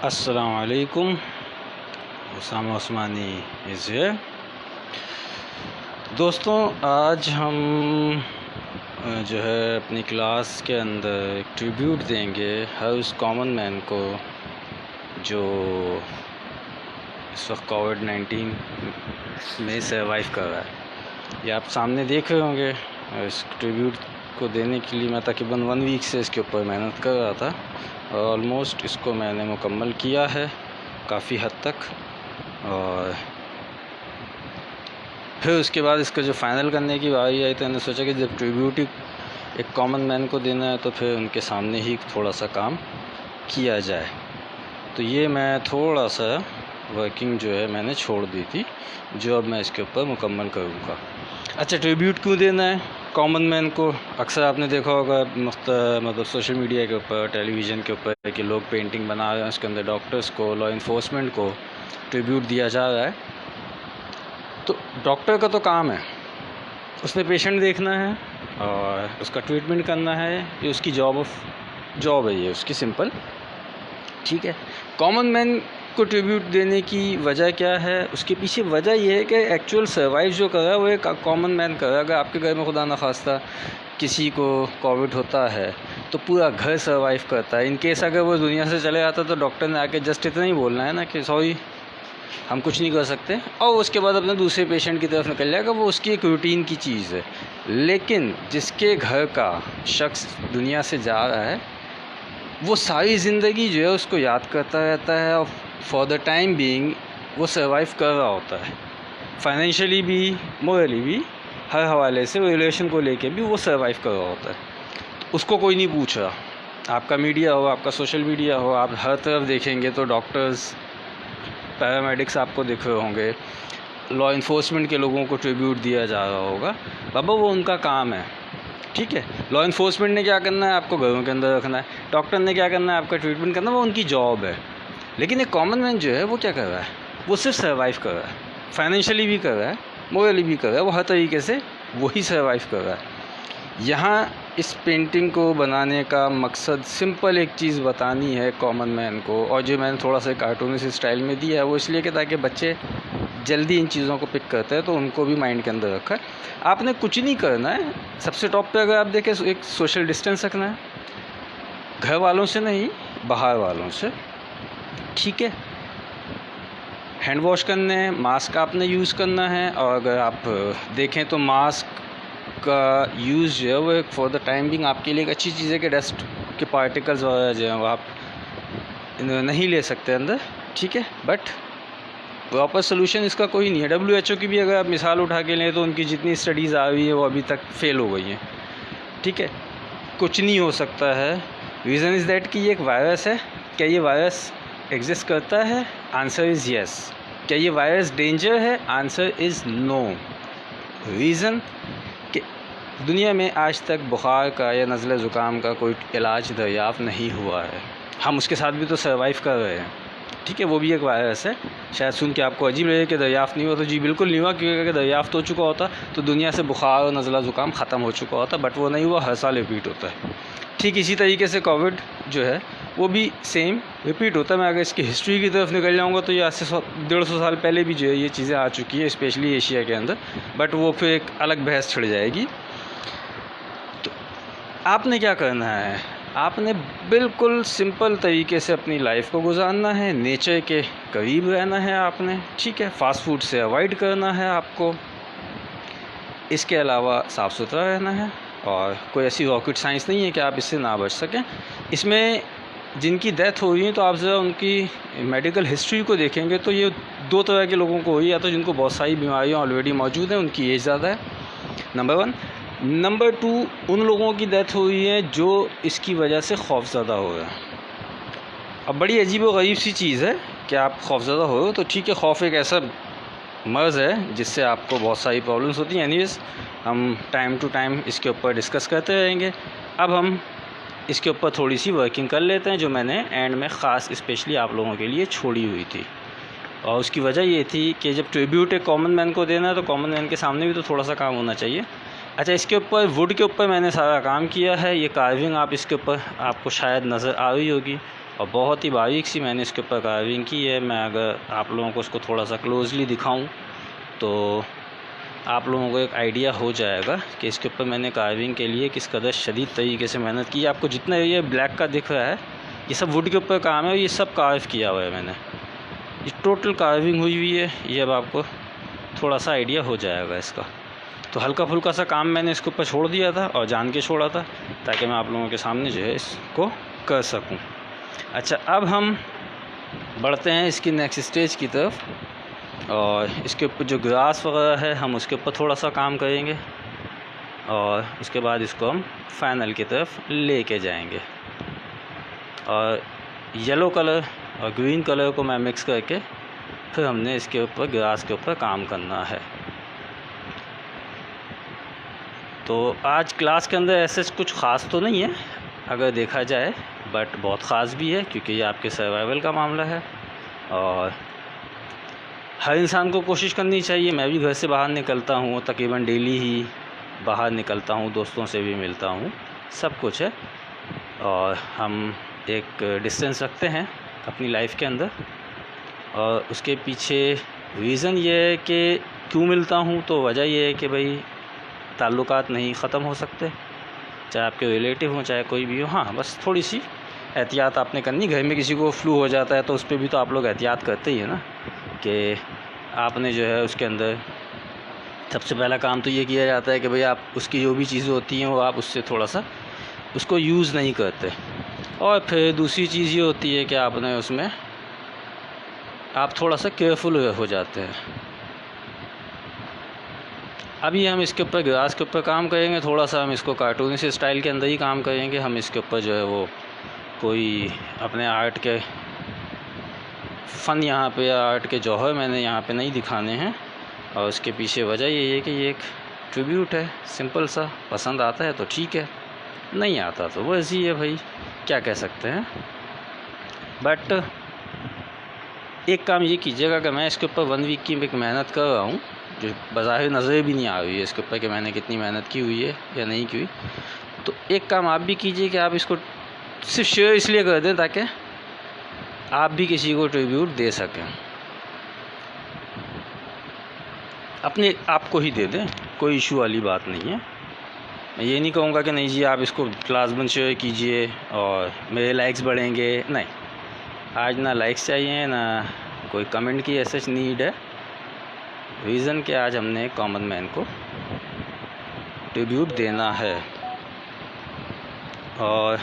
अस्सलाम वालेकुम। उसामा उस्मानी is here. दोस्तों, आज हम जो है अपनी क्लास के अंदर एक ट्रिब्यूट देंगे हर उस कॉमन मैन को जो इस वक्त कोविड-19 में सर्वाइव कर रहा है। ये आप सामने देख रहे होंगे। इस ट्रिब्यूट को देने के लिए मैं तकरीबन 1 वीक से इसके ऊपर मेहनत कर रहा था और ऑलमोस्ट इसको मैंने मुकम्मल किया है काफ़ी हद तक। और फिर उसके बाद इसका जो फ़ाइनल करने की बारी आई तो मैंने सोचा कि जब ट्रिब्यूट ही एक कॉमन मैन को देना है तो फिर उनके सामने ही थोड़ा सा काम किया जाए। तो ये मैं थोड़ा सा वर्किंग जो है मैंने छोड़ दी थी, जो अब मैं इसके ऊपर मुकम्मल करूँगा। अच्छा, ट्रिब्यूट क्यों देना है कॉमन मैन को? अक्सर आपने देखा होगा मतलब सोशल मीडिया के ऊपर, टेलीविज़न के ऊपर कि लोग पेंटिंग बना रहे हैं, उसके अंदर डॉक्टर्स को, लॉ इन्फोर्समेंट को ट्रिब्यूट दिया जा रहा है। तो डॉक्टर का तो काम है, उसने पेशेंट देखना है और उसका ट्रीटमेंट करना है, ये उसकी जॉब है, ये उसकी सिंपल, ठीक है। कॉमन मैन को ट्रिब्यूट देने की वजह क्या है? उसके पीछे वजह ये है कि एक्चुअल सर्वाइव जो कर रहा है वो एक कॉमन मैन कर रहा है। अगर आपके घर में खुदा न खास्ता किसी को कोविड होता है तो पूरा घर सर्वाइव करता है। इन केस अगर वो दुनिया से चले जाता तो डॉक्टर ने आके जस्ट इतना ही बोलना है ना कि सॉरी, हम कुछ नहीं कर सकते, और उसके बाद अपने दूसरे पेशेंट की तरफ निकल जाएगा। वो उसकी एक रूटीन की चीज़ है। लेकिन जिसके घर का शख्स दुनिया से जा रहा है वो सारी ज़िंदगी जो है उसको याद करता रहता है और फॉर द टाइम बीइंग वो सर्वाइव कर रहा होता है। फाइनेंशियली भी, मोरली भी, हर हवाले से, रिलेशन को लेके भी वो सर्वाइव कर रहा होता है। उसको कोई नहीं पूछ रहा। आपका मीडिया हो, आपका सोशल मीडिया हो, आप हर तरफ देखेंगे तो डॉक्टर्स, पैरामेडिक्स आपको दिख रहे होंगे, लॉ इन्फोर्समेंट के लोगों को ट्रिब्यूट दिया जा रहा होगा। बाबा वो उनका काम है, ठीक है। लॉ इन्फोर्समेंट ने क्या करना है? आपको घरों के अंदर रखना है। डॉक्टर ने क्या करना है? आपका ट्रीटमेंट करना, वो उनकी जॉब है। लेकिन एक कॉमन मैन जो है वो क्या कर रहा है? वो सिर्फ सर्वाइव कर रहा है। फाइनेंशियली भी कर रहा है, मोरली भी कर रहा है, वो हर तरीके से वही सर्वाइव कर रहा है। यहाँ इस पेंटिंग को बनाने का मकसद सिंपल एक चीज़ बतानी है कॉमन मैन को, और जो मैंने थोड़ा सा कार्टूनिस्ट स्टाइल में दिया है वो इसलिए कि ताकि बच्चे जल्दी इन चीज़ों को पिक करते हैं तो उनको भी माइंड के अंदर रखा है। आपने कुछ नहीं करना है। सबसे टॉप पे अगर आप देखें, एक सोशल डिस्टेंस रखना है, घर वालों से नहीं, बाहर वालों से, ठीक है। हैंड वॉश करने हैं, मास्क आपने यूज़ करना है। और अगर आप देखें तो मास्क का यूज़ जो है वो एक फॉर द टाइम बिंग आपके लिए एक अच्छी चीज़ है कि डस्ट के पार्टिकल्स वगैरह जो हैं वो आप नहीं ले सकते अंदर, ठीक है। बट प्रॉपर सोल्यूशन इसका कोई नहीं है। WHO की भी अगर आप मिसाल उठा के लें तो उनकी जितनी स्टडीज़ आ रही है वो अभी तक फेल हो गई हैं, ठीक है। कुछ नहीं हो सकता है। रीज़न इज़ दैट कि ये एक वायरस है। क्या ये वायरस एग्जिस्ट करता है? Answer is yes. क्या ये वायरस डेंजर है? Answer is no. रीज़न कि दुनिया में आज तक बुखार का या नज़ला ज़ुकाम का कोई इलाज दरियाफ़्त नहीं हुआ है। हम उसके साथ भी तो सर्वाइव कर रहे हैं, ठीक है। वो भी एक वायरस है। शायद सुन के आपको अजीब लगे कि दरियाफ़्त नहीं हुआ, तो जी बिल्कुल नहीं हुआ, क्योंकि अगर दरियाफ़्त हो चुका होता तो दुनिया से बुखार और नज़ला ज़ुकाम ख़त्म हो चुका होता। बट वो नहीं हुआ, हर साल रिपीट होता है। ठीक इसी तरीके से कोविड जो है वो भी सेम रिपीट होता है। मैं अगर इसकी हिस्ट्री की तरफ निकल जाऊँगा तो ये आज से 150 साल पहले भी जो है ये चीज़ें आ चुकी है, स्पेशली एशिया के अंदर। बट वो फिर एक अलग बहस छिड़ जाएगी। तो आपने क्या करना है? आपने बिल्कुल सिंपल तरीके से अपनी लाइफ को गुजारना है, नेचर के करीब रहना है आपने, ठीक है। फास्ट फूड से अवॉइड करना है आपको। इसके अलावा साफ़ सुथरा रहना है, और कोई ऐसी रॉकेट साइंस नहीं है कि आप इससे ना बच सकें। इसमें जिनकी डेथ हो रही है तो आप ज़रा उनकी मेडिकल हिस्ट्री को देखेंगे तो ये 2 तरह के लोगों को हुई, या तो जिनको बहुत सारी बीमारियाँ ऑलरेडी मौजूद हैं, उनकी एज ज़्यादा है, नंबर 1। नंबर 2, उन लोगों की डेथ हुई है जो इसकी वजह से खौफज़दा हो रहे हैं। अब बड़ी अजीब व गरीब सी चीज़ है कि आप खौफज़दा हो, तो ठीक है, खौफ एक ऐसा मर्ज़ है जिससे आपको बहुत सारी प्रॉब्लम्स होती हैं। एनीवेज़, हम टाइम टू टाइम इसके ऊपर डिस्कस करते रहेंगे। अब हम इसके ऊपर थोड़ी सी वर्किंग कर लेते हैं जो मैंने एंड में ख़ास स्पेशली आप लोगों के लिए छोड़ी हुई थी। और उसकी वजह ये थी कि जब ट्रिब्यूट एक कॉमन मैन को देना है तो कॉमन मैन के सामने भी तो थोड़ा सा काम होना चाहिए। अच्छा, इसके ऊपर वुड के ऊपर मैंने सारा काम किया है। ये कार्विंग आप इसके ऊपर आपको शायद नज़र आ रही होगी। और बहुत ही बारीक सी मैंने इसके ऊपर कार्विंग की है। मैं अगर आप लोगों को इसको थोड़ा सा क्लोजली दिखाऊं तो आप लोगों को एक आइडिया हो जाएगा कि इसके ऊपर मैंने कार्विंग के लिए किस कदर शदीद तरीके से मेहनत की है। आपको जितना ये ब्लैक का दिख रहा है ये सब वुड के ऊपर काम है, ये सब कार्व किया हुआ है मैंने, ये टोटल कार्विंग हुई हुई है। ये अब आपको थोड़ा सा आइडिया हो जाएगा इसका। तो हल्का फुल्का सा काम मैंने इसके ऊपर छोड़ दिया था और जान के छोड़ा था ताकि मैं आप लोगों के सामने जो है इसको कर सकूं। अच्छा, अब हम बढ़ते हैं इसकी नेक्स्ट स्टेज की तरफ और इसके ऊपर जो ग्रास वगैरह है हम उसके ऊपर थोड़ा सा काम करेंगे और उसके बाद इसको हम फाइनल की तरफ लेके जाएंगे। और येलो कलर और ग्रीन कलर को मैं मिक्स करके फिर हमने इसके ऊपर ग्रास के ऊपर काम करना है। तो आज क्लास के अंदर ऐसे कुछ ख़ास तो नहीं है अगर देखा जाए, बट बहुत ख़ास भी है क्योंकि ये आपके सर्वाइवल का मामला है और हर इंसान को कोशिश करनी चाहिए। मैं भी घर से बाहर निकलता हूँ, तकरीबन डेली ही बाहर निकलता हूँ, दोस्तों से भी मिलता हूँ, सब कुछ है और हम एक डिस्टेंस रखते हैं अपनी लाइफ के अंदर। और उसके पीछे रीज़न ये है कि क्यों मिलता हूँ, तो वजह ये है कि भाई ताल्लुकात नहीं ख़त्म हो सकते, चाहे आपके रिलेटिव हों चाहे कोई भी हो। हाँ, बस थोड़ी सी एहतियात आपने करनी। घर में किसी को फ्लू हो जाता है तो उस पर भी तो आप लोग एहतियात करते ही है ना, कि आपने जो है उसके अंदर सबसे पहला काम तो ये किया जाता है कि भाई आप उसकी जो भी चीज़ें होती हैं वो आप उससे थोड़ा सा उसको यूज़ नहीं करते। और फिर दूसरी चीज़ ये होती है कि आपने उसमें आप थोड़ा सा केयरफुल हो जाते हैं। अभी हम इसके ऊपर ग्रास के ऊपर काम करेंगे, थोड़ा सा हम इसको कार्टूनी से स्टाइल के अंदर ही काम करेंगे। हम इसके ऊपर जो है वो कोई अपने आर्ट के फ़न यहाँ पे या आर्ट के जौहर मैंने यहाँ पे नहीं दिखाने हैं। और उसके पीछे वजह ये है कि ये एक ट्रिब्यूट है, सिंपल सा। पसंद आता है तो ठीक है, नहीं आता तो वो ऐसी है भाई, क्या कह सकते हैं। बट एक काम ये कीजिएगा कि मैं इसके ऊपर 1 वीक की एक मेहनत कर रहा हूँ जो बाज़ाहिर नज़र भी नहीं आ रही है इसके ऊपर कि मैंने कितनी मेहनत की हुई है या नहीं की हुई। तो एक काम आप भी कीजिए कि आप इसको सिर्फ शेयर इसलिए कर दें ताकि आप भी किसी को ट्रिब्यूट दे सकें, अपने आप को ही दे दें, कोई इशू वाली बात नहीं है। मैं ये नहीं कहूँगा कि नहीं जी आप इसको क्लास बन शेयर कीजिए और मेरे लाइक्स बढ़ेंगे, नहीं। आज ना लाइक्स चाहिए ना कोई कमेंट की ऐसा नीड है। रीज़न कि आज हमने कॉमन मैन को ट्रिब्यूट देना है। और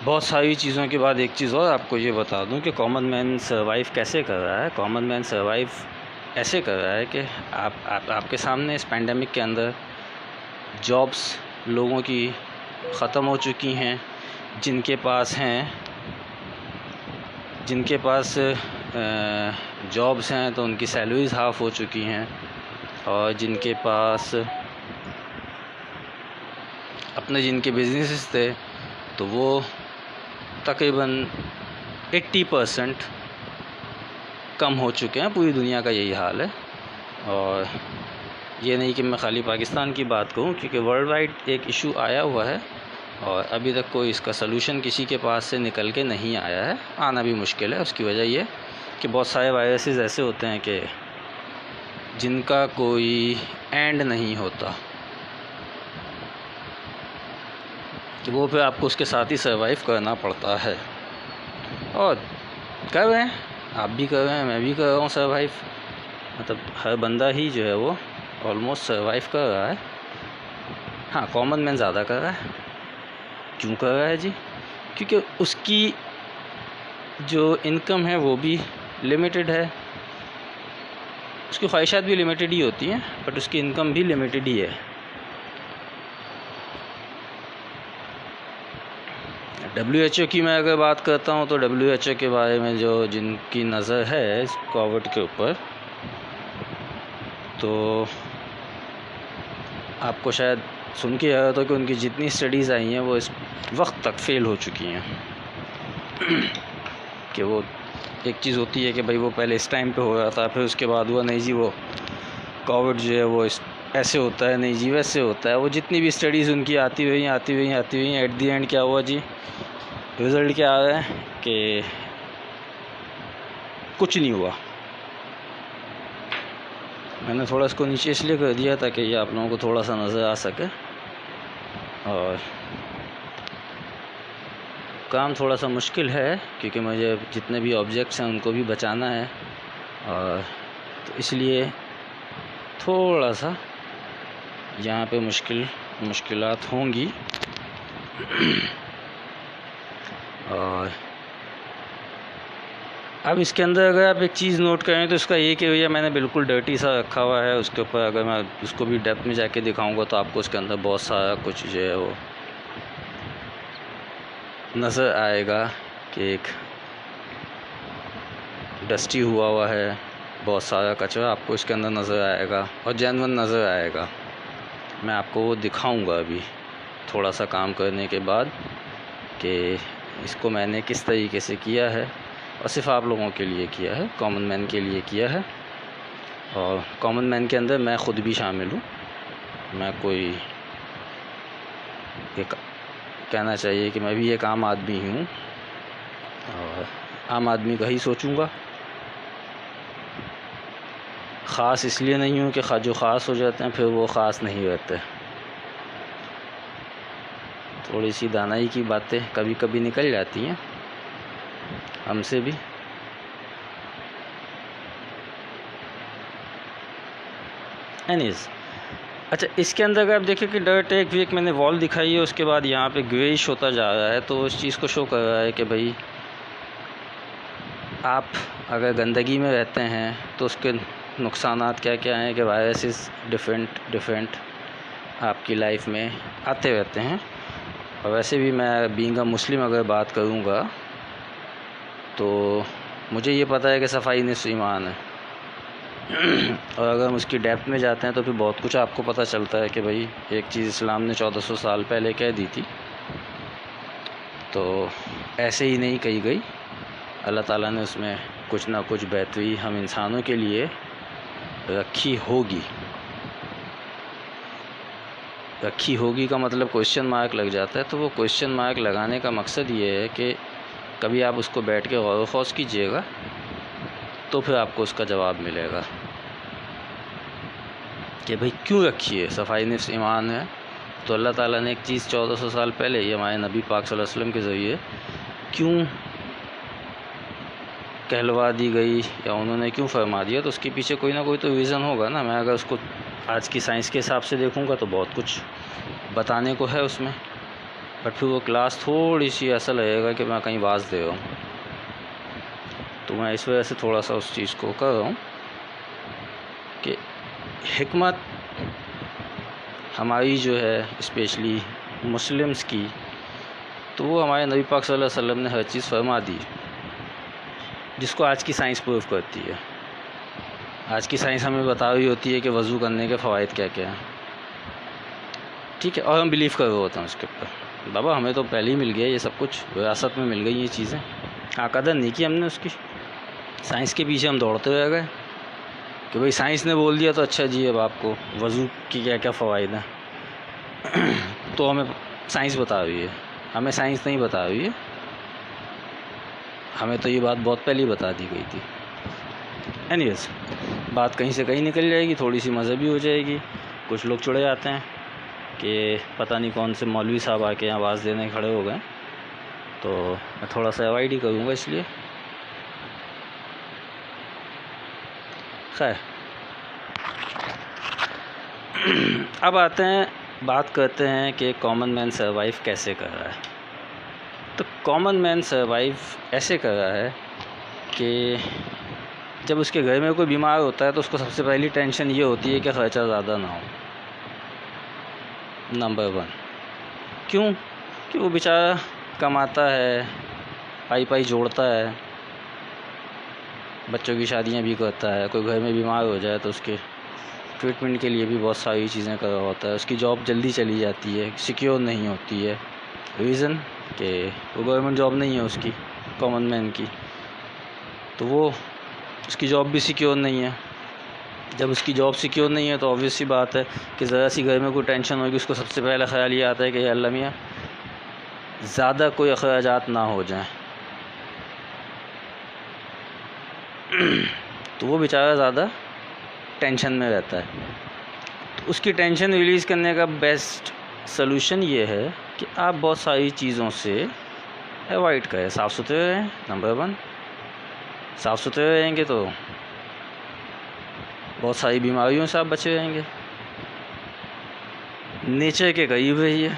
बहुत सारी चीज़ों के बाद एक चीज़ और आपको ये बता दूं कि कॉमन मैन सर्वाइव कैसे कर रहा है। कॉमन मैन सर्वाइव ऐसे कर रहा है कि आपके सामने इस पैंडेमिक के अंदर जॉब्स लोगों की ख़त्म हो चुकी हैं। जिनके पास जॉब्स हैं तो उनकी सैलरीज़ हाफ़ हो चुकी हैं और जिनके पास अपने जिनके बिजनेसेस थे तो वो तकरीबन 80% कम हो चुके हैं। पूरी दुनिया का यही हाल है। और ये नहीं कि मैं ख़ाली पाकिस्तान की बात कहूँ, क्योंकि वर्ल्ड वाइड एक इशू आया हुआ है और अभी तक कोई इसका सलूशन किसी के पास से निकल के नहीं आया है, आना भी मुश्किल है। उसकी वजह ये कि बहुत सारे वायरसेस ऐसे होते हैं कि जिनका कोई एंड नहीं होता, कि वो फिर आपको उसके साथ ही सर्वाइव करना पड़ता है। और कर रहे हैं, आप भी कर रहे हैं, मैं भी कर रहा हूँ सर्वाइव। मतलब हर बंदा ही जो है वो ऑलमोस्ट सर्वाइव कर रहा है। हाँ, कॉमन मैन ज़्यादा कर रहा है। क्यों कर रहा है जी? क्योंकि उसकी जो इनकम है वो भी लिमिटेड है, उसकी ख्वाहिशात भी लिमिटेड ही होती हैं, बट उसकी इनकम भी लिमिटेड ही है। WHO की मैं अगर बात करता हूँ तो WHO के बारे में जिनकी नज़र है इस कोविड के ऊपर, तो आपको शायद सुन के आया था कि उनकी जितनी स्टडीज़ आई हैं वो इस वक्त तक फेल हो चुकी हैं। कि वो एक चीज़ होती है कि भाई वो पहले इस टाइम पे हो रहा था, फिर उसके बाद हुआ नहीं जी वो कोविड जो है वो इस ऐसे होता है, नहीं जी वैसे होता है। वो जितनी भी स्टडीज़ उनकी आती हुई एट दी एंड क्या हुआ जी, रिज़ल्ट क्या आया है कि कुछ नहीं हुआ। मैंने थोड़ा इसको नीचे इसलिए कर दिया ताकि ये आप लोगों को थोड़ा सा नज़र आ सके, और काम थोड़ा सा मुश्किल है क्योंकि मुझे जितने भी ऑब्जेक्ट्स हैं उनको भी बचाना है, और तो इसलिए थोड़ा सा यहाँ पे मुश्किलात होंगी। और अब इसके अंदर अगर आप एक चीज़ नोट करें तो इसका ये कि भैया मैंने बिल्कुल डर्टी सा रखा हुआ है। उसके ऊपर अगर मैं उसको भी डेप्थ में जाके दिखाऊंगा तो आपको उसके अंदर बहुत सारा कुछ जो है वो नज़र आएगा कि एक डस्टी हुआ है, बहुत सारा कचरा आपको इसके अंदर नज़र आएगा और जेन्युइन नज़र आएगा। मैं आपको वो दिखाऊंगा अभी थोड़ा सा काम करने के बाद कि इसको मैंने किस तरीके से किया है, और सिर्फ आप लोगों के लिए किया है, कॉमन मैन के लिए किया है। और कॉमन मैन के अंदर मैं ख़ुद भी शामिल हूँ। मैं कोई एक कहना चाहिए कि मैं भी एक आम आदमी ही हूँ, और आम आदमी का ही सोचूंगा। ख़ास इसलिए नहीं हूँ कि जो ख़ास हो जाते हैं फिर वो ख़ास नहीं रहते। थोड़ी सी दानाई की बातें कभी कभी निकल जाती हैं हमसे भी। एनीज, अच्छा, इसके अंदर अगर आप देखें कि डर्ट एक मैंने वॉल दिखाई है, उसके बाद यहाँ पे ग्रेइश होता जा रहा है, तो उस चीज़ को शो कर रहा है कि भाई आप अगर गंदगी में रहते हैं तो उसके नुकसानात क्या क्या हैं कि वायरसेस डिफरेंट आपकी लाइफ में आते रहते हैं। और वैसे भी मैं बीइंग अ मुस्लिम अगर बात करूँगा तो मुझे ये पता है कि सफाई निस्फ़ ईमान है। और अगर हम उसकी डेप्थ में जाते हैं तो फिर बहुत कुछ आपको पता चलता है कि भाई एक चीज़ इस्लाम ने 1400 साल पहले कह दी थी, तो ऐसे ही नहीं कही गई। अल्लाह ताला ने उसमें कुछ ना कुछ बेहतरी हम इंसानों के लिए रखी होगी का मतलब क्वेश्चन मार्क लग जाता है। तो वो क्वेश्चन मार्क लगाने का मकसद ये है कि कभी आप उसको बैठ के गौर व ख़ौज़ कीजिएगा तो फिर आपको उसका जवाब मिलेगा कि भाई क्यों रखी है। सफाई निफ्स ईमान है, तो अल्लाह ताला ने एक चीज़ 1400 साल पहले ही हमारे नबी पाक सल्लल्लाहु अलैहि वसल्लम के ज़रिए क्यों कहलवा दी गई या उन्होंने क्यों फरमा दिया, तो उसके पीछे कोई ना कोई तो रीज़न होगा ना। मैं अगर उसको आज की साइंस के हिसाब से देखूँगा तो बहुत कुछ बताने को है उसमें, बट फिर वो क्लास थोड़ी सी ऐसा लगेगा कि मैं कहीं वाज दे रहा हूँ। तो मैं इस वजह से थोड़ा सा उस चीज़ को कर रहा हूँ कि हिकमत हमारी जो है स्पेशली मुस्लिम्स की, तो वो हमारे नबी पाक सल्लल्लाहु अलैहि वसल्लम ने हर चीज़ फरमा दी जिसको आज की साइंस प्रूव करती है। आज की साइंस हमें बता रही होती है कि वज़ू करने के फ़वाइद क्या क्या हैं, ठीक है, और हम बिलीव कर रहे होते हैं उसके ऊपर। बाबा हमें तो पहले ही मिल गया ये सब कुछ, विरासत में मिल गई ये चीज़ें। हाँ, कदर नहीं की हमने उसकी, साइंस के पीछे हम दौड़ते हुए गए कि भाई साइंस ने बोल दिया तो अच्छा जी अब आपको वज़ू की क्या क्या फ़वाइद हैं। तो हमें साइंस बता रही है, हमें साइंस नहीं बता रही है, हमें तो ये बात बहुत पहले ही बता दी गई थी। एनीवेज, बात कहीं से कहीं निकल जाएगी, थोड़ी सी मज़हबी हो जाएगी। कुछ लोग चुड़े जाते हैं कि पता नहीं कौन से मौलवी साहब आके यहाँ आवाज़ देने खड़े हो गए, तो मैं थोड़ा सा अवॉइड ही करूँगा इसलिए। खैर, अब बात करते हैं कि कॉमन मैन सर्वाइव कैसे कर रहा है। तो कॉमन मैन सर्वाइव ऐसे कर रहा है कि जब उसके घर में कोई बीमार होता है तो उसको सबसे पहली टेंशन ये होती है कि ख़र्चा ज़्यादा ना हो, नंबर 1। क्यों? कि वो बेचारा कमाता है, पाई जोड़ता है, बच्चों की शादियां भी करता है, कोई घर में बीमार हो जाए तो उसके ट्रीटमेंट के लिए भी बहुत सारी चीज़ें कर रहा होता है। उसकी जॉब जल्दी चली जाती है, सिक्योर नहीं होती है। रीज़न कि वो गवर्नमेंट जॉब नहीं है उसकी, कॉमन मैन की, तो वो उसकी जॉब भी सिक्योर नहीं है। जब उसकी जॉब सिक्योर नहीं है तो ऑब्वियस सी बात है कि ज़रा सी घर में कोई टेंशन होगी, उसको सबसे पहला ख्याल ये आता है कि अल्लाह मियाँ ज़्यादा कोई अखराजात ना हो जाएं। तो वो बेचारा ज़्यादा टेंशन में रहता है। तो उसकी टेंशन रिलीज़ करने का बेस्ट सलूशन ये है कि आप बहुत सारी चीज़ों से अवॉइड करें। साफ़ सुथरे रहें, नंबर 1। साफ़ सुथरे रहेंगे तो बहुत सारी बीमारियों से आप बचे रहेंगे। नेचर के करीब रहिए।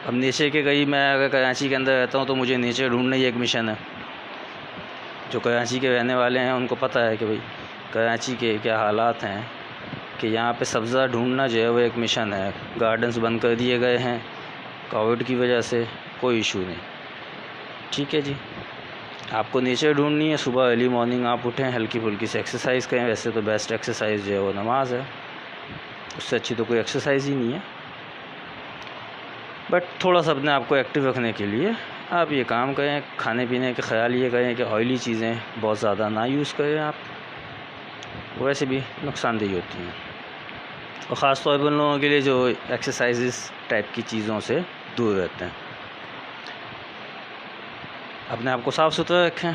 अब नेचर के करीब, मैं अगर कराची के अंदर रहता हूँ तो मुझे नेचर ढूंढना ही एक मिशन है। जो कराची के रहने वाले हैं उनको पता है कि भाई कराची के क्या हालात हैं, कि यहाँ पे सब्ज़ा ढूंढना जो है वो एक मिशन है। गार्डन्स बंद कर दिए गए हैं कोविड की वजह से, कोई इशू नहीं। ठीक है जी, आपको नेचर ढूंढनी है। सुबह अर्ली मॉर्निंग आप उठें, हल्की फुल्की से एक्सरसाइज करें। वैसे तो बेस्ट एक्सरसाइज जो है वो नमाज है, उससे अच्छी तो कोई एक्सरसाइज ही नहीं है। बट थोड़ा सा अपने आप को एक्टिव रखने के लिए आप ये काम करें। खाने पीने का ख्याल ये करें कि ऑयली चीज़ें बहुत ज़्यादा ना यूज़ करें आप, वैसे भी नुकसानदेही होती हैं। और ख़ास तौर पर उन लोगों के लिए जो एक्सरसाइजेस टाइप की चीज़ों से दूर रहते हैं। अपने आप को साफ़ सुथरा रखें।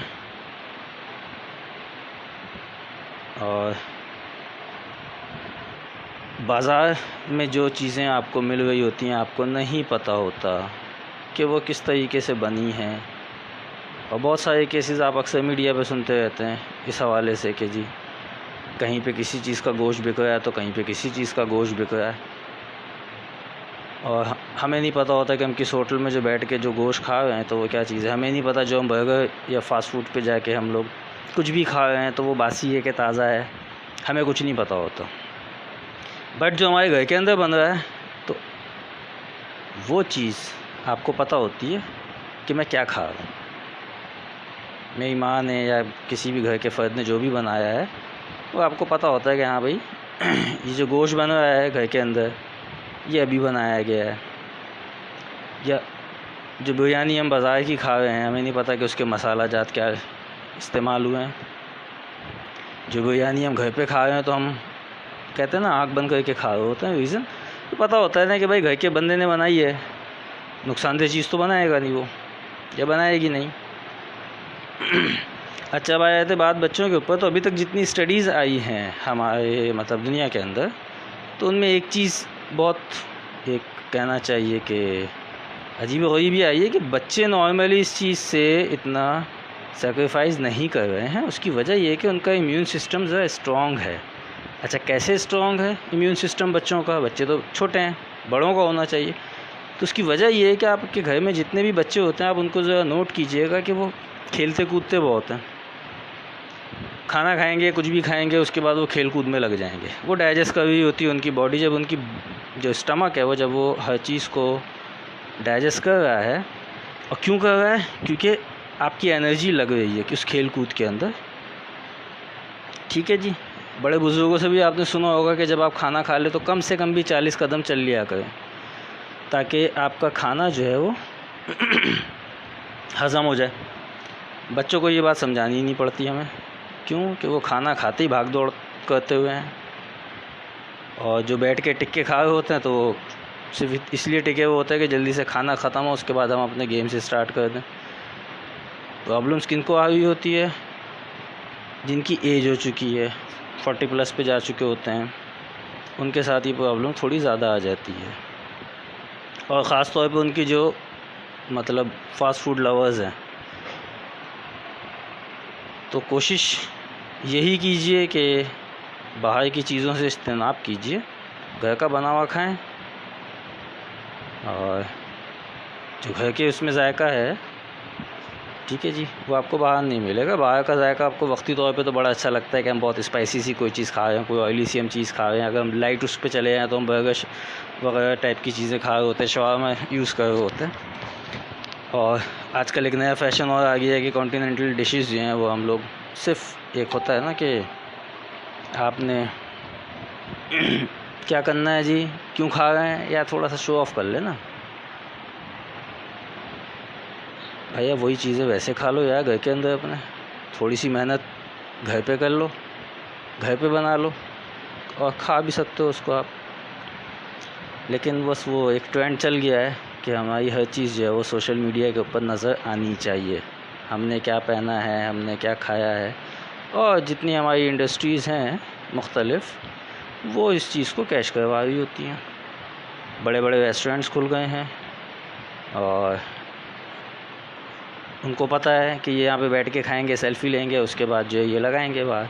और बाज़ार में जो चीज़ें आपको मिल रही होती हैं, आपको नहीं पता होता कि वो किस तरीके से बनी हैं। और बहुत सारे केसेस आप अक्सर मीडिया पे सुनते रहते हैं इस हवाले से कि जी कहीं पे किसी चीज़ का गोश्त बिक रहा है तो कहीं पे किसी चीज़ का गोश्त बिक रहा है। और हमें नहीं पता होता कि हम किस होटल में जो बैठ के जो गोश्त खा रहे हैं तो वो क्या चीज़ है। हमें नहीं पता जो हम बर्गर या फ़ास्ट फूड पे जाके हम लोग कुछ भी खा रहे हैं तो वो बासी है कि ताज़ा है, हमें कुछ नहीं पता होता। बट जो हमारे घर के अंदर बन रहा है तो वो चीज़ आपको पता होती है कि मैं क्या खा रहा हूँ। मेरी माँ ने या किसी भी घर के फ़र्द ने जो भी बनाया है वो आपको पता होता है कि हाँ भाई ये जो गोश्त बन रहा है घर के अंदर ये अभी बनाया गया है। या जो बिरयानी हम बाज़ार की खा रहे हैं, हमें नहीं पता कि उसके मसाला जात क्या इस्तेमाल हुए हैं। जो बिरयानी हम घर पे खा रहे हैं तो हम कहते हैं ना आँख बंद करके खा रहे होते हैं। रीज़न तो पता होता है ना कि भाई घर के बंदे ने बनाई है, नुकसानदेह चीज़ तो बनाएगा नहीं वो, या बनाएगी नहीं। अच्छा, बात है बात बच्चों के ऊपर, तो अभी तक जितनी स्टडीज़ आई हैं हमारे मतलब दुनिया के अंदर, तो उनमें एक चीज़ बहुत एक कहना चाहिए कि अजीब गरीब भी आई है कि बच्चे नॉर्मली इस चीज़ से इतना सेक्रीफाइस नहीं कर रहे हैं। उसकी वजह ये है कि उनका इम्यून सिस्टम ज़रा स्ट्रॉन्ग है। अच्छा, कैसे स्ट्रॉन्ग है इम्यून सिस्टम बच्चों का? बच्चे तो छोटे हैं, बड़ों का होना चाहिए। तो उसकी वजह ये है कि आपके घर में जितने भी बच्चे होते हैं आप उनको ज़रा नोट कीजिएगा कि वो खेलते कूदते बहुत हैं। खाना खाएंगे, कुछ भी खाएंगे, उसके बाद वो खेल कूद में लग जाएंगे। वो डाइजेस्ट कर रही होती है उनकी बॉडी, जब उनकी जो स्टमक है वो जब वो हर चीज़ को डाइजेस्ट कर रहा है। और क्यों कर रहा है? क्योंकि आपकी एनर्जी लग रही है कि उस खेल कूद के अंदर। ठीक है जी, बड़े बुज़ुर्गों से भी आपने सुना होगा कि जब आप खाना खा ले तो कम से कम भी 40 कदम चल लिया करें, ताकि आपका खाना जो है वो हज़म हो जाए। बच्चों को ये बात समझानी ही नहीं पड़ती हमें, क्यों कि वो खाना खाते ही भाग दौड़ करते हुए हैं। और जो बैठ के टिक्के खा रहे होते हैं तो वो सिर्फ इसलिए टिके हुए होते हैं कि जल्दी से खाना ख़त्म हो, उसके बाद हम अपने गेम से स्टार्ट कर दें। प्रॉब्लम्स किनको आ रही होती है? जिनकी एज हो चुकी है, 40+ पे जा चुके होते हैं, उनके साथ ये प्रॉब्लम थोड़ी ज़्यादा आ जाती है। और ख़ास तौर पे उनकी जो मतलब फ़ास्ट फूड लवर्स हैं, तो कोशिश यही कीजिए कि बाहर की चीज़ों से इज्तनाब कीजिए, घर का बना हुआ खाएं। और जो घर के उसमें जायका है, ठीक है जी, वो आपको बाहर नहीं मिलेगा। बाहर का जायका आपको वक्ती तौर पे तो बड़ा अच्छा लगता है कि हम बहुत स्पाइसी सी कोई चीज़ खा रहे हैं, कोई ऑयली सी हम चीज़ खा रहे हैं। अगर हम लाइट उस पे चले जाएँ तो हम बर्गर वगैरह टाइप की चीज़ें खा रहे होते हैं, शवारमा यूज़ कर रहे होते हैं। और आजकल एक नया फ़ैशन और आ गया है कि कॉन्टिनेंटल डिशेज़ जो हैं वो हम लोग सिर्फ एक होता है ना कि आपने क्या करना है जी, क्यों खा रहे हैं, या थोड़ा सा शो ऑफ कर लेना भैया। वही चीज़ें वैसे खा लो यार घर के अंदर अपने, थोड़ी सी मेहनत घर पे कर लो, घर पे बना लो। और खा भी सकते हो उसको आप। लेकिन बस वो एक ट्रेंड चल गया है कि हमारी हर चीज़ जो है वो सोशल मीडिया के ऊपर नज़र आनी चाहिए। हमने क्या पहना है, हमने क्या खाया है, और जितनी हमारी इंडस्ट्रीज़ हैं मुख्तलिफ़, वो इस चीज़ को कैश करवा रही होती हैं। बड़े बड़े रेस्टोरेंट्स खुल गए हैं और उनको पता है कि ये यहाँ पे बैठ के खाएंगे, सेल्फ़ी लेंगे, उसके बाद जो है ये लगाएंगे बाहर।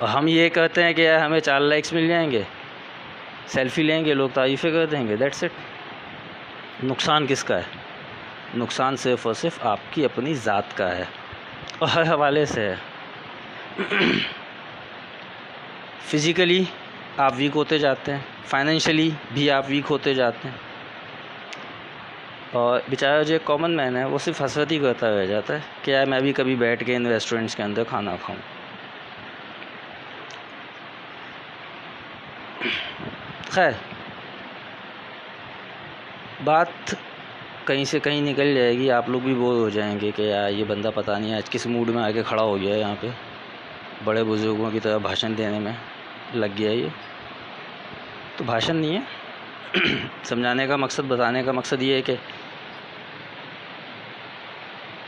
और हम ये कहते हैं कि यार हमें 4 लाइक्स मिल जाएंगे, सेल्फ़ी लेंगे, लोग तारीफ़ें कर देंगे, दैट्स इट। नुकसान किसका है? नुकसान सिर्फ़ और सिर्फ आपकी अपनी ज़ात का है, और हर हवाले से है। फ़िज़िकली आप वीक होते जाते हैं, फाइनेंशियली भी आप वीक होते जाते हैं, और बेचारा जो कॉमन मैन है वो सिर्फ हसरत ही करता रह जाता है कि यार मैं भी कभी बैठ के इन रेस्टोरेंट्स के अंदर खाना खाऊं। खैर, बात कहीं से कहीं निकल जाएगी, आप लोग भी बोर हो जाएंगे कि यार ये बंदा पता नहीं आज किस मूड में आके खड़ा हो गया है, यहाँ पे बड़े बुज़ुर्गों की तरह भाषण देने में लग गया ये। तो भाषण नहीं है, समझाने का मकसद, बताने का मकसद ये है कि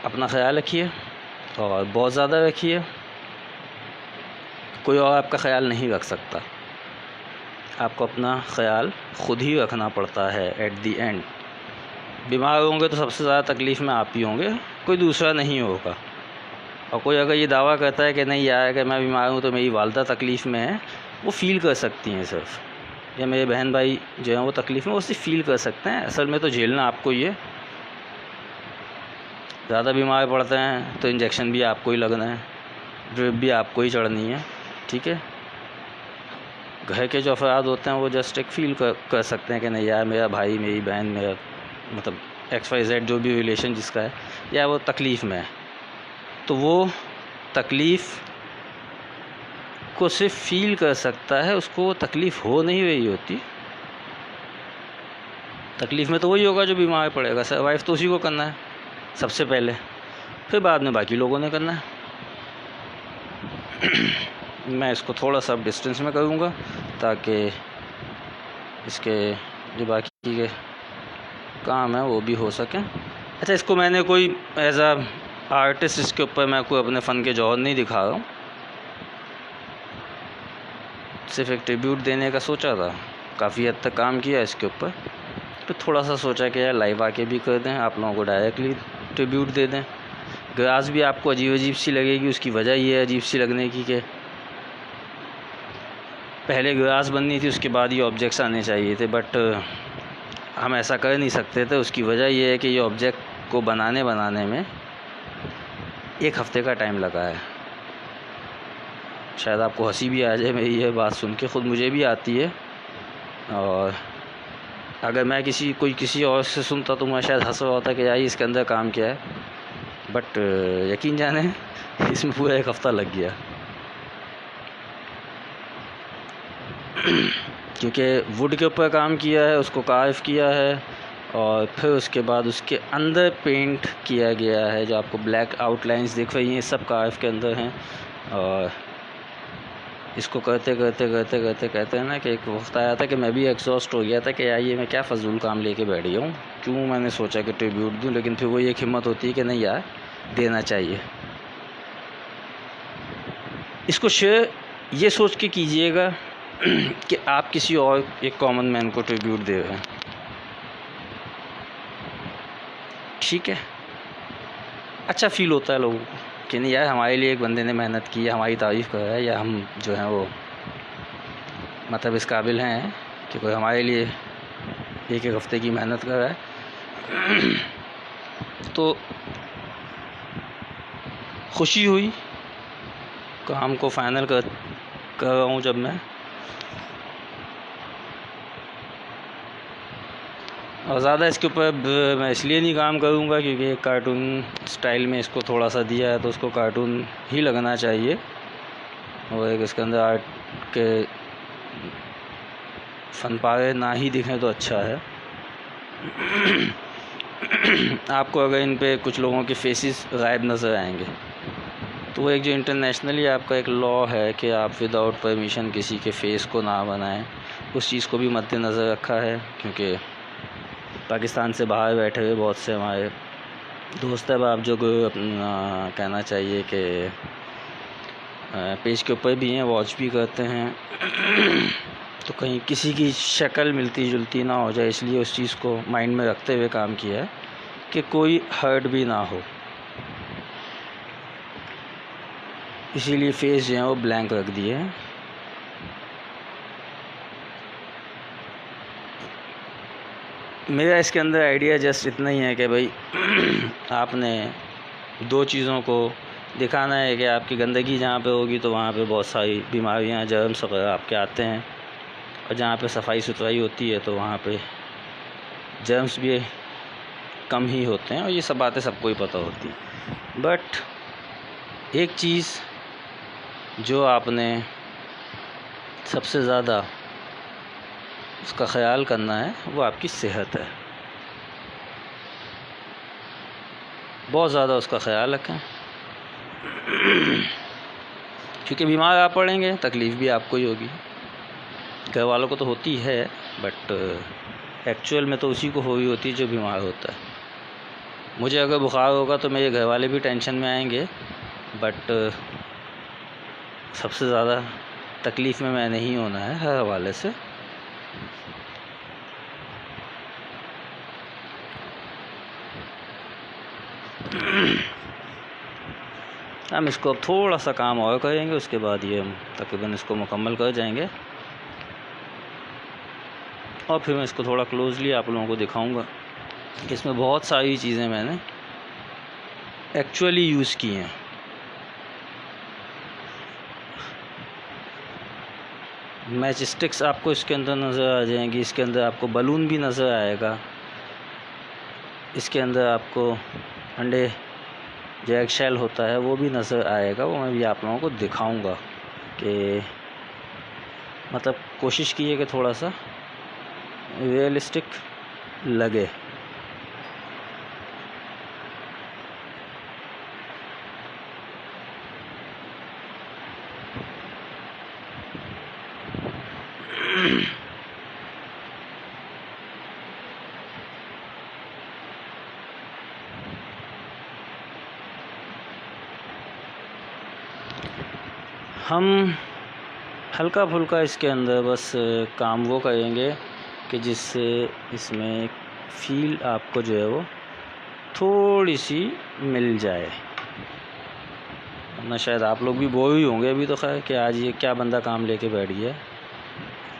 अपना ख्याल रखिए, और बहुत ज़्यादा रखिए। कोई और आपका ख्याल नहीं रख सकता, आपको अपना ख्याल ख़ुद ही रखना पड़ता है। एट दी एंड बीमार होंगे तो सबसे ज़्यादा तकलीफ़ में आप ही होंगे, कोई दूसरा नहीं होगा। और कोई अगर ये दावा करता है कि नहीं यार कि मैं बीमार हूँ तो मेरी वालदा तकलीफ़ में है, वो फ़ील कर सकती हैं सिर्फ, या मेरे बहन भाई जो हैं वो तकलीफ़ में वो सिर्फ फ़ील कर सकते हैं। असल में तो झेलना आपको ही है। ज़्यादा बीमार पड़ते हैं तो इंजेक्शन भी आपको ही लगना है, ड्रिप भी आपको ही चढ़नी है, ठीक है। घर के जो अफराद होते हैं वो जस्ट एक फ़ील कर सकते हैं कि नहीं यार मेरा भाई, मेरी बहन, मेरा मतलब XYZ जो भी रिलेशन जिसका है, या वो तकलीफ़ में है। तो वो तकलीफ़ को सिर्फ फ़ील कर सकता है, उसको वो तकलीफ़ हो नहीं रही होती। तकलीफ़ में तो वही होगा जो बीमार पड़ेगा। सर्वाइव तो उसी को करना है सबसे पहले, फिर बाद में बाकी लोगों ने करना है। मैं इसको थोड़ा सा डिस्टेंस में करूँगा ताकि इसके जो बाकी के काम है वो भी हो सके। अच्छा, इसको मैंने कोई एज आ आर्टिस्ट इसके ऊपर मैं कोई अपने फ़न के जौहर नहीं दिखा रहा हूँ, सिर्फ एक ट्रिब्यूट देने का सोचा था। काफ़ी हद तक काम किया इसके ऊपर, फिर थोड़ा सा सोचा कि यार लाइव आके भी कर दें, आप लोगों को डायरेक्टली ट्रिब्यूट दे दें। ग्रास भी आपको अजीब सी लगेगी, उसकी वजह ये है अजीब सी लगने की कि पहले ग्रास बननी थी, उसके बाद ये ऑब्जेक्ट्स आने चाहिए थे, बट हम ऐसा कर नहीं सकते थे। उसकी वजह ये है कि ये ऑब्जेक्ट को बनाने में 1 हफ़्ते का टाइम लगा है। शायद आपको हंसी भी आ जाए मेरी ये बात सुन के, ख़ुद मुझे भी आती है, और अगर मैं कोई किसी और से सुनता तो मैं शायद हंस रहा होता कि यार इसके अंदर काम क्या है, बट यकीन जाने इसमें पूरा 1 हफ़्ता लग गया। क्योंकि वुड के ऊपर काम किया है, उसको कार्व किया है, और फिर उसके बाद उसके अंदर पेंट किया गया है। जो आपको ब्लैक आउटलाइंस दिख रही हैं सब कार्व के अंदर हैं। और इसको करते कहते हैं ना कि एक वक्त आया था कि मैं भी एग्जॉस्ट हो गया था कि यार ये मैं क्या फ़जूल काम लेके बैठ गया हूँ, क्यों मैंने सोचा कि ट्रिब्यूट दूँ। लेकिन फिर वो एक हिम्मत होती है कि नहीं यार देना चाहिए। इसको शेयर ये सोच के कीजिएगा कि आप किसी और एक कॉमन मैन को ट्रिब्यूट दे रहे हैं, ठीक है। अच्छा फील होता है लोगों को कि नहीं यार हमारे लिए एक बंदे ने मेहनत की है, हमारी तारीफ़ कर रहा है, या हम जो हैं वो मतलब इस काबिल हैं कि कोई हमारे लिए 1 हफ़्ते की मेहनत कर रहा है। तो खुशी हुई काम को फाइनल कर रहा हूँ जब मैं, और ज़्यादा इसके ऊपर मैं इसलिए नहीं काम करूँगा क्योंकि कार्टून स्टाइल में इसको थोड़ा सा दिया है तो उसको कार्टून ही लगना चाहिए, और एक इसके अंदर आर्ट के फन पारे ना ही दिखें तो अच्छा है। आपको अगर इन पे कुछ लोगों के फेसेस गायब नज़र आएंगे तो वो एक जो इंटरनेशनली आपका एक लॉ है कि आप विदाउट परमिशन किसी के फेस को ना बनाएं, उस चीज़ को भी मद्देनज़र रखा है। क्योंकि पाकिस्तान से बाहर बैठे हुए बहुत से हमारे दोस्त अब आप जो कहना चाहिए कि पेज के ऊपर भी हैं, वॉच भी करते हैं, तो कहीं किसी की शक्ल मिलती जुलती ना हो जाए, इसलिए उस चीज़ को माइंड में रखते हुए काम किया है कि कोई हर्ट भी ना हो। इसीलिए फेस जो है वो ब्लैंक रख दिए हैं। मेरा इसके अंदर आइडिया जस्ट इतना ही है कि भाई आपने दो चीज़ों को दिखाना है कि आपकी गंदगी जहाँ पे होगी तो वहाँ पे बहुत सारी बीमारियाँ, जर्म्स वगैरह आपके आते हैं, और जहाँ पे सफाई सुथराई होती है तो वहाँ पे जर्म्स भी कम ही होते हैं, और ये सब बातें सबको ही पता होती हैं। बट एक चीज़ जो आपने सबसे ज़्यादा उसका ख्याल करना है वो आपकी सेहत है। बहुत ज़्यादा उसका ख्याल रखें, क्योंकि बीमार आप पड़ेंगे, तकलीफ़ भी आपको ही होगी। घर वालों को तो होती है, बट एक्चुअल में तो उसी को हुई होती है जो बीमार होता है। मुझे अगर बुखार होगा तो मेरे घर वाले भी टेंशन में आएंगे, बट सबसे ज़्यादा तकलीफ़ में मैं नहीं होना है हर हवाले से। हम इसको अब थोड़ा सा काम और करेंगे, उसके बाद ये हम तकरीबन इसको मुकम्मल कर जाएंगे, और फिर मैं इसको थोड़ा क्लोजली आप लोगों को दिखाऊंगा कि इसमें बहुत सारी चीज़ें मैंने एक्चुअली यूज़ की हैं। मैच स्टिक्स आपको इसके अंदर नज़र आ जाएंगी, इसके अंदर आपको बलून भी नज़र आएगा, इसके अंदर आपको अंडे जो एग शेल होता है वो भी नज़र आएगा। वो मैं भी आप लोगों को दिखाऊंगा कि मतलब कोशिश कीजिए कि थोड़ा सा रियलिस्टिक लगे। हम हल्का फुल्का इसके अंदर बस काम वो करेंगे कि जिससे इसमें फील आपको जो है वो थोड़ी सी मिल जाए, वरना शायद आप लोग भी बोर ही होंगे अभी तो खैर कि आज ये क्या बंदा काम लेके बैठ गया।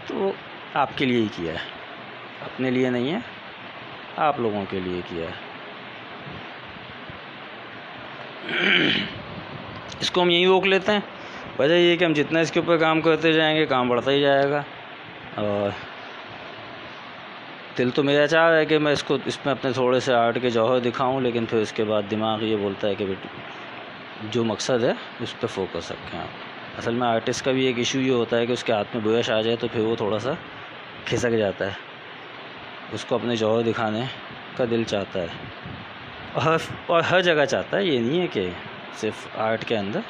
तो आपके लिए ही किया है, अपने लिए नहीं है, आप लोगों के लिए किया है। इसको हम यहीं रोक लेते हैं। वजह ये है कि हम जितना इसके ऊपर काम करते जाएंगे काम बढ़ता ही जाएगा, और दिल तो मेरा चाह रहा है कि मैं इसमें अपने थोड़े से आर्ट के जौहर दिखाऊं, लेकिन फिर उसके बाद दिमाग ये बोलता है कि बेटी जो मकसद है उस पर फोकस रखें आप। असल में आर्टिस्ट का भी एक इशू ये होता है कि उसके हाथ में ब्रश आ जाए तो फिर वो थोड़ा सा खिसक जाता है, उसको अपने जौहर दिखाने का दिल चाहता है, और हर जगह चाहता है, ये नहीं है कि सिर्फ आर्ट के अंदर।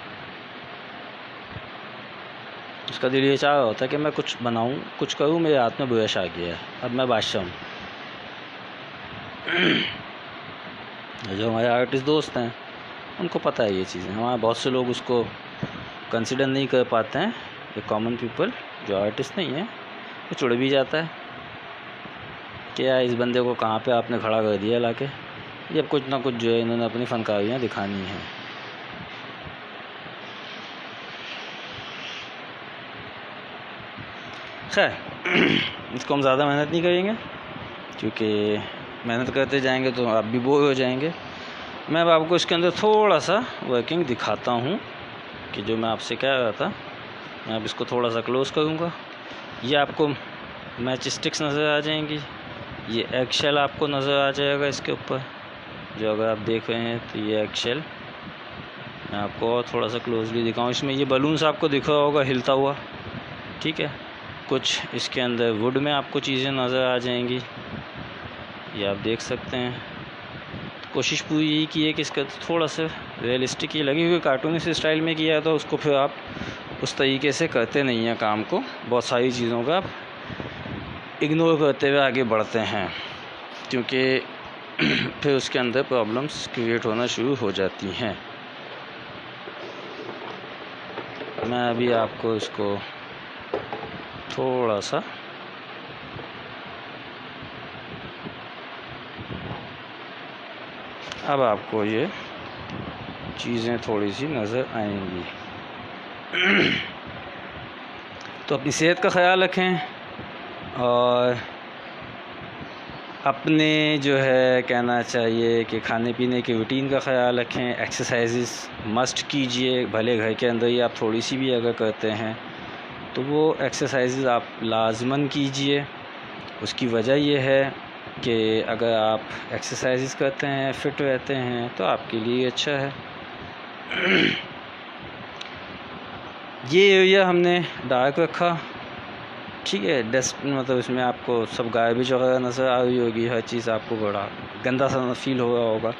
उसका दिल ये चाह रहा होता है कि मैं कुछ बनाऊं, कुछ करूं, मेरे हाथ में ब्रश आ गया है, अब मैं बादशाह हूँ। जो हमारे आर्टिस्ट दोस्त हैं उनको पता है ये चीज़ें। हमारे बहुत से लोग उसको कंसिडर नहीं कर पाते हैं, ये कॉमन पीपल जो आर्टिस्ट नहीं है, वो चुड़ भी जाता है कि यार इस बंदे को कहाँ पे आपने खड़ा कर दिया लाके। ये अब कुछ ना कुछ जो है इन्होंने अपनी फनकारियाँ दिखानी हैं। खैर इसको हम ज़्यादा मेहनत नहीं करेंगे, क्योंकि मेहनत करते जाएंगे तो आप भी बोर हो जाएंगे। मैं अब आपको इसके अंदर थोड़ा सा वर्किंग दिखाता हूँ कि जो मैं आपसे कह रहा था। मैं अब इसको थोड़ा सा क्लोज़ करूँगा। ये आपको मैच स्टिक्स नज़र आ जाएंगी, ये एग शेल आपको नज़र आ जाएगा इसके ऊपर, जो अगर आप देख रहे हैं तो ये एग शेल। मैं आपको और थोड़ा सा क्लोजली दिखाऊँ। इसमें ये बलून्स आपको दिख रहा होगा हिलता हुआ, ठीक है। कुछ इसके अंदर वुड में आपको चीज़ें नज़र आ जाएंगी, ये आप देख सकते हैं। कोशिश पूरी यही की है कि इसका थोड़ा सा रियलिस्टिक ही लगी, हुई कार्टूनिस्ट स्टाइल में किया है तो उसको फिर आप उस तरीके से करते नहीं हैं काम को, बहुत सारी चीज़ों का आप इग्नोर करते हुए आगे बढ़ते हैं, क्योंकि फिर उसके अंदर प्रॉब्लम्स क्रिएट होना शुरू हो जाती हैं। मैं अभी आपको इसको थोड़ा सा अब आपको ये चीज़ें थोड़ी सी नज़र आएंगी। तो अपनी सेहत का ख्याल रखें और अपने जो है कहना चाहिए कि खाने पीने के रूटीन का ख्याल रखें। एक्सरसाइजेस मस्ट कीजिए, भले घर के अंदर ही आप थोड़ी सी भी अगर करते हैं तो वो एक्सरसाइजेस आप लाजमन कीजिए। उसकी वजह ये है कि अगर आप एक्सरसाइजेस करते हैं, फ़िट रहते हैं तो आपके लिए अच्छा है। ये एरिया हमने डार्क रखा, ठीक है। डस्ट मतलब इसमें आपको सब गार्बेज वगैरह नज़र आ रही होगी, हर चीज़ आपको बड़ा गंदा सा फील हो रहा होगा।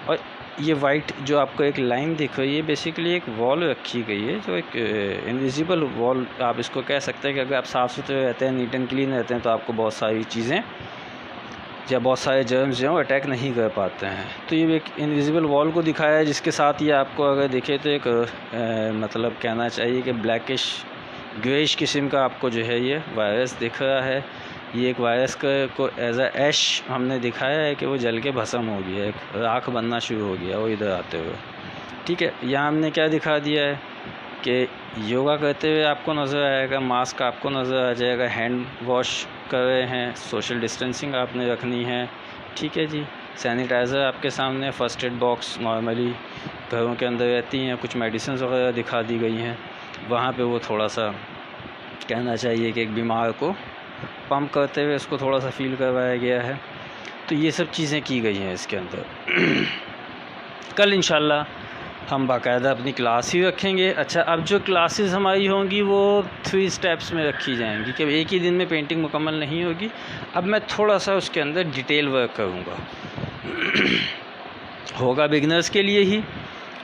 और ये वाइट जो आपको एक लाइन दिख रही है, बेसिकली एक वॉल रखी गई है जो एक इनविजिबल वॉल आप इसको कह सकते हैं कि अगर आप साफ़ सुथरे रहते हैं, नीट एंड क्लीन रहते हैं तो आपको बहुत सारी चीज़ें या बहुत सारे जर्म्स जो हैं अटैक नहीं कर पाते हैं। तो ये एक इनविजिबल वॉल को दिखाया है, जिसके साथ ये आपको अगर देखें तो एक मतलब कहना चाहिए कि ब्लैकिश ग्रेइश किस्म का आपको जो है ये वायरस दिख रहा है। ये एक वायरस को एज अ ऐश हमने दिखाया है कि वो जल के भस्म हो गया, एक राख बनना शुरू हो गया वो इधर आते हुए, ठीक है। यहाँ हमने क्या दिखा दिया है कि योगा करते हुए आपको नज़र आएगा, मास्क आपको नज़र आ जाएगा, हैंड वॉश कर रहे हैं, सोशल डिस्टेंसिंग आपने रखनी है, ठीक है जी। सैनिटाइज़र आपके सामने, फ़र्स्ट एड बॉक्स नॉर्मली घरों के अंदर रहती हैं, कुछ मेडिसिन वगैरह दिखा दी गई हैं। वहाँ पे वो थोड़ा सा कहना चाहिए कि एक बीमार को पंप करते हुए उसको थोड़ा सा फील करवाया गया है। तो ये सब चीज़ें की गई हैं इसके अंदर। कल इंशाल्लाह हम बाकायदा अपनी क्लास ही रखेंगे। अच्छा, अब जो क्लासेस हमारी होंगी वो 3 स्टेप्स में रखी जाएंगी कि एक ही दिन में पेंटिंग मुकम्मल नहीं होगी। अब मैं थोड़ा सा उसके अंदर डिटेल वर्क करूँगा। होगा बिगनर्स के लिए ही,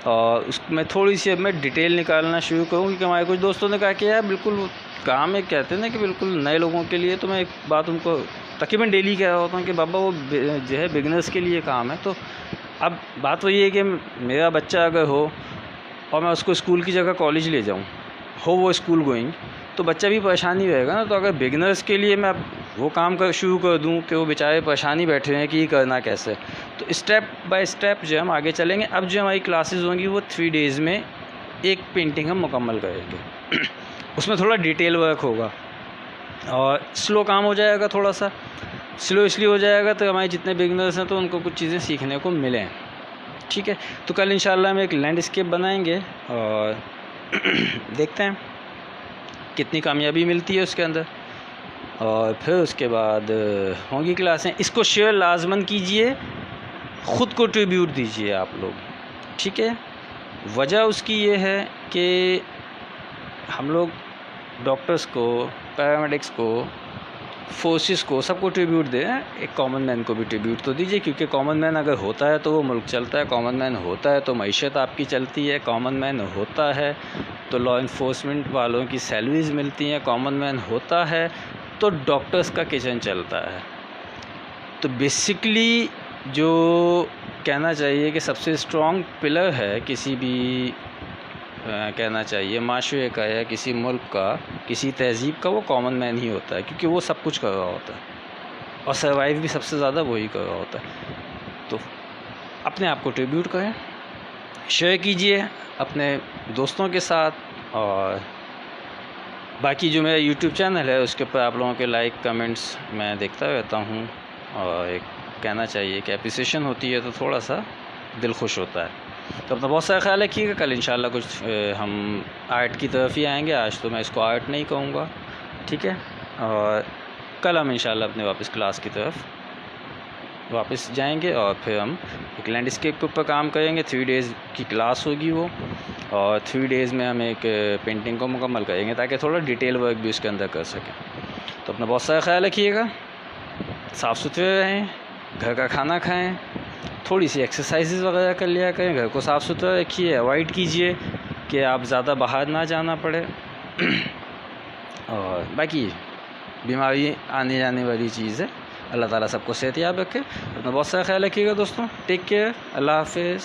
और उसमें थोड़ी सी अब मैं डिटेल निकालना शुरू करूँ, क्योंकि हमारे कुछ दोस्तों ने कहा कि यार बिल्कुल काम है, कहते हैं ना कि बिल्कुल नए लोगों के लिए। तो मैं एक बात उनको तकरीबन डेली कह रहा होता हूँ कि बाबा वो जो है बिगनर्स के लिए काम है। तो अब बात वही है कि मेरा बच्चा अगर हो और मैं उसको स्कूल की जगह कॉलेज ले जाऊँ, हो वो स्कूल गोइंग, तो बच्चा भी परेशानी रहेगा ना। तो अगर बिगनर्स के लिए मैं वो काम शुरू कर दूँ कि वो बेचारे परेशानी बैठे हैं कि करना कैसे, तो स्टेप बाय स्टेप जो हम आगे चलेंगे। अब जो हमारी क्लासेस होंगी वो 3 डेज़ में एक पेंटिंग हम मुकम्मल करेंगे। उसमें थोड़ा डिटेल वर्क होगा और स्लो काम हो जाएगा, थोड़ा सा स्लो इसलिए हो जाएगा तो हमारे जितने बिगनर्स हैं तो उनको कुछ चीज़ें सीखने को मिलें, ठीक है। तो कल इंशाल्लाह हम एक लैंडस्केप बनाएंगे और देखते हैं कितनी कामयाबी मिलती है उसके अंदर, और फिर उसके बाद होंगी क्लासें। इसको शेयर लाजमन कीजिए, ख़ुद को ट्रिब्यूट दीजिए आप लोग, ठीक है। वजह उसकी ये है कि हम लोग डॉक्टर्स को, पैरामेडिक्स को, फोर्सेस को, सबको ट्रिब्यूट दें। एक कॉमन मैन को भी ट्रिब्यूट तो दीजिए, क्योंकि कॉमन मैन अगर होता है तो वो मुल्क चलता है, कॉमन मैन होता है तो मईशत आपकी चलती है, कॉमन मैन होता है तो लॉ इन्फोर्समेंट वालों की सैलरीज़ मिलती हैं, कॉमन मैन होता है तो डॉक्टर्स का किचन चलता है। तो बेसिकली जो कहना चाहिए कि सबसे स्ट्रॉन्ग पिलर है किसी भी कहना चाहिए माशरे का या किसी मुल्क का, किसी तहज़ीब का, वो कॉमन मैन ही होता है, क्योंकि वो सब कुछ कर रहा होता है और सर्वाइव भी सबसे ज़्यादा वही कर रहा होता है। तो अपने आप को ट्रिब्यूट करें, शेयर कीजिए अपने दोस्तों के साथ, और बाकी जो मेरा यूट्यूब चैनल है उसके ऊपर आप लोगों के लाइक कमेंट्स मैं देखता रहता हूँ, और एक कहना चाहिए कि एप्रिसिएशन होती है तो थोड़ा सा दिल खुश होता है। तो अपना बहुत सारा ख्याल रखिएगा। कल इंशाल्लाह कुछ हम आर्ट की तरफ ही आएंगे, आज तो मैं इसको आर्ट नहीं कहूँगा, ठीक है। और कल हम इंशाल्लाह अपने वापस क्लास की तरफ वापस जाएंगे और फिर हम एक लैंडस्केप के ऊपर काम करेंगे। 3 डेज़ की क्लास होगी वो, और 3 डेज़ में हम एक पेंटिंग को मुकम्मल करेंगे ताकि थोड़ा डिटेल वर्क भी उसके अंदर कर सकें। तो अपना बहुत सारा ख्याल रखिएगा, साफ़ सुथरे रहें, घर का खाना खाएं, थोड़ी सी एक्सरसाइजेज वगैरह कर लिया करें, घर को साफ़ सुथरा रखिए, अवॉइड कीजिए कि आप ज़्यादा बाहर ना जाना पड़े। और बाकी बीमारी आने जाने वाली चीज़ है। अल्लाह ताला सबको सेहतयाब रखे। अपना बहुत सारा ख्याल रखिएगा दोस्तों। Take care. अल्लाह हाफिज़।